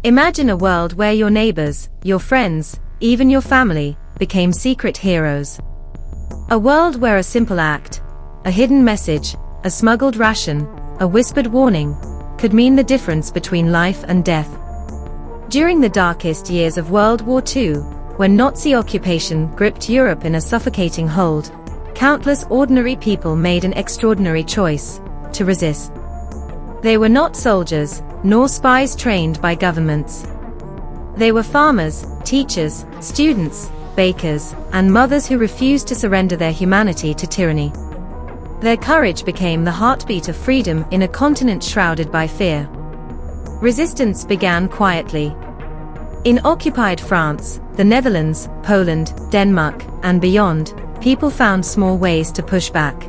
Imagine a world where your neighbors, your friends, even your family, became secret heroes. A world where a simple act, a hidden message, a smuggled ration, a whispered warning, could mean the difference between life and death. During the darkest years of World War II, when Nazi occupation gripped Europe in a suffocating hold, countless ordinary people made an extraordinary choice: to resist. They were not soldiers, nor spies trained by governments. They were farmers, teachers, students, bakers, and mothers who refused to surrender their humanity to tyranny. Their courage became the heartbeat of freedom in a continent shrouded by fear. Resistance began quietly. In occupied France, the Netherlands, Poland, Denmark, and beyond, people found small ways to push back.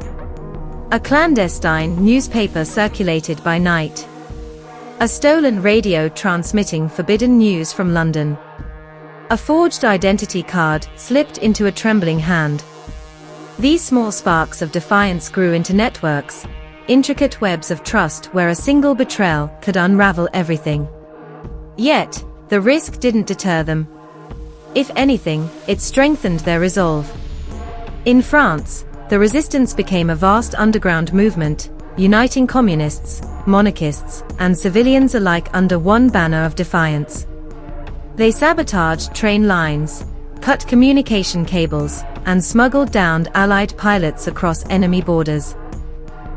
A clandestine newspaper circulated by night. A stolen radio transmitting forbidden news from London. A forged identity card slipped into a trembling hand. These small sparks of defiance grew into networks, intricate webs of trust where a single betrayal could unravel everything. Yet, the risk didn't deter them. If anything, it strengthened their resolve. In France, the resistance became a vast underground movement, uniting communists, monarchists, and civilians alike under one banner of defiance. They sabotaged train lines, cut communication cables, and smuggled downed Allied pilots across enemy borders.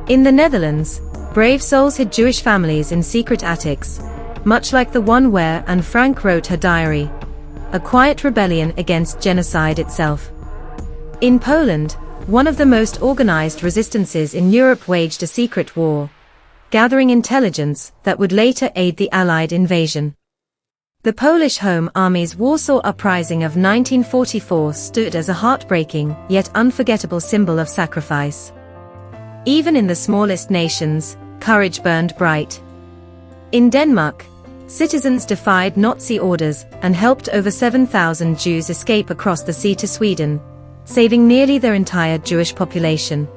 In the Netherlands, brave souls hid Jewish families in secret attics, much like the one where Anne Frank wrote her diary, a quiet rebellion against genocide itself. In Poland, one of the most organized resistances in Europe waged a secret war, gathering intelligence that would later aid the Allied invasion. The Polish Home Army's Warsaw Uprising of 1944 stood as a heartbreaking, yet unforgettable symbol of sacrifice. Even in the smallest nations, courage burned bright. In Denmark, citizens defied Nazi orders and helped over 7,000 Jews escape across the sea to Sweden, saving nearly their entire Jewish population.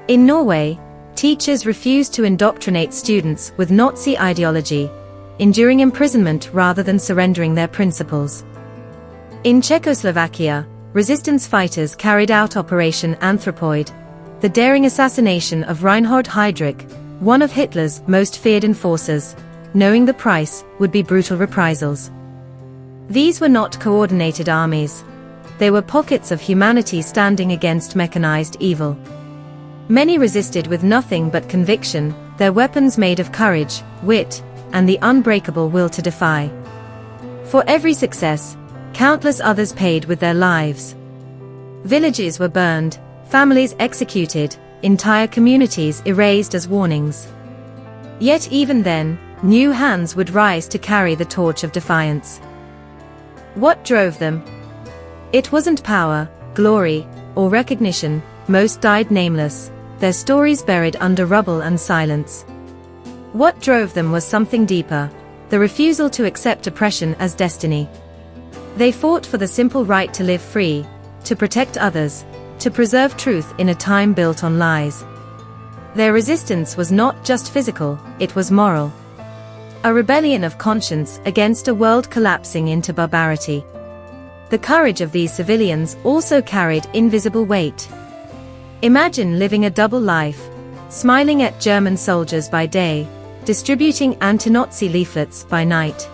In Norway, teachers refused to indoctrinate students with Nazi ideology, enduring imprisonment rather than surrendering their principles. In Czechoslovakia, resistance fighters carried out Operation Anthropoid, the daring assassination of Reinhard Heydrich, one of Hitler's most feared enforcers, knowing the price would be brutal reprisals. These were not coordinated armies. They were pockets of humanity standing against mechanized evil. Many resisted with nothing but conviction, their weapons made of courage, wit, and the unbreakable will to defy. For every success, countless others paid with their lives. Villages were burned, families executed, entire communities erased as warnings. Yet even then, new hands would rise to carry the torch of defiance. What drove them? It wasn't power, glory, or recognition. Most died nameless, their stories buried under rubble and silence. What drove them was something deeper, the refusal to accept oppression as destiny. They fought for the simple right to live free, to protect others, to preserve truth in a time built on lies. Their resistance was not just physical, it was moral. A rebellion of conscience against a world collapsing into barbarity. The courage of these civilians also carried invisible weight. Imagine living a double life, smiling at German soldiers by day, distributing anti-Nazi leaflets by night.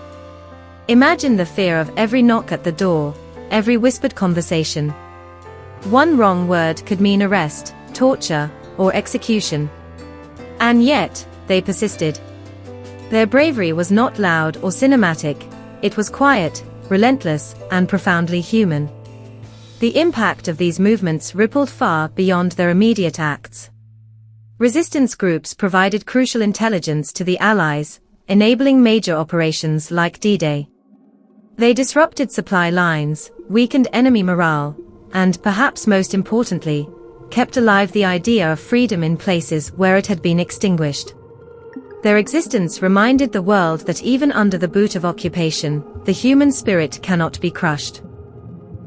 Imagine the fear of every knock at the door, every whispered conversation. One wrong word could mean arrest, torture, or execution. And yet, they persisted. Their bravery was not loud or cinematic, it was quiet, relentless, and profoundly human. The impact of these movements rippled far beyond their immediate acts. Resistance groups provided crucial intelligence to the Allies, enabling major operations like D-Day. They disrupted supply lines, weakened enemy morale, and, perhaps most importantly, kept alive the idea of freedom in places where it had been extinguished. Their existence reminded the world that even under the boot of occupation, the human spirit cannot be crushed.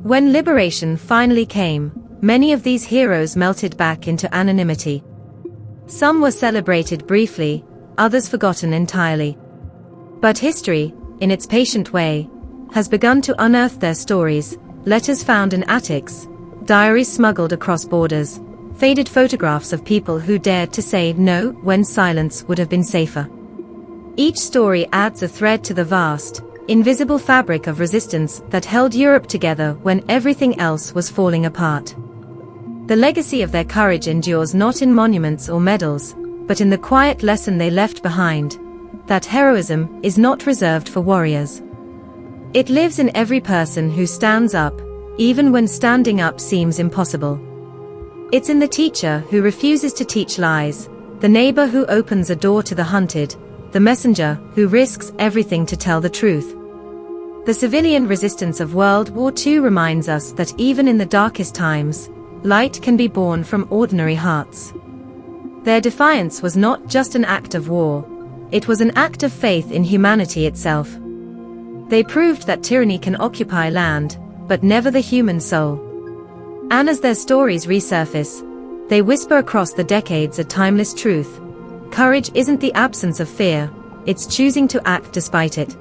When liberation finally came, many of these heroes melted back into anonymity. Some were celebrated briefly, others forgotten entirely. But history, in its patient way, has begun to unearth their stories, letters found in attics, diaries smuggled across borders, faded photographs of people who dared to say no when silence would have been safer. Each story adds a thread to the vast, invisible fabric of resistance that held Europe together when everything else was falling apart. The legacy of their courage endures not in monuments or medals, but in the quiet lesson they left behind, that heroism is not reserved for warriors. It lives in every person who stands up, even when standing up seems impossible. It's in the teacher who refuses to teach lies, the neighbor who opens a door to the hunted, the messenger who risks everything to tell the truth. The civilian resistance of World War II reminds us that even in the darkest times, light can be born from ordinary hearts. Their defiance was not just an act of war, it was an act of faith in humanity itself. They proved that tyranny can occupy land, but never the human soul. And as their stories resurface, they whisper across the decades a timeless truth. Courage isn't the absence of fear, it's choosing to act despite it.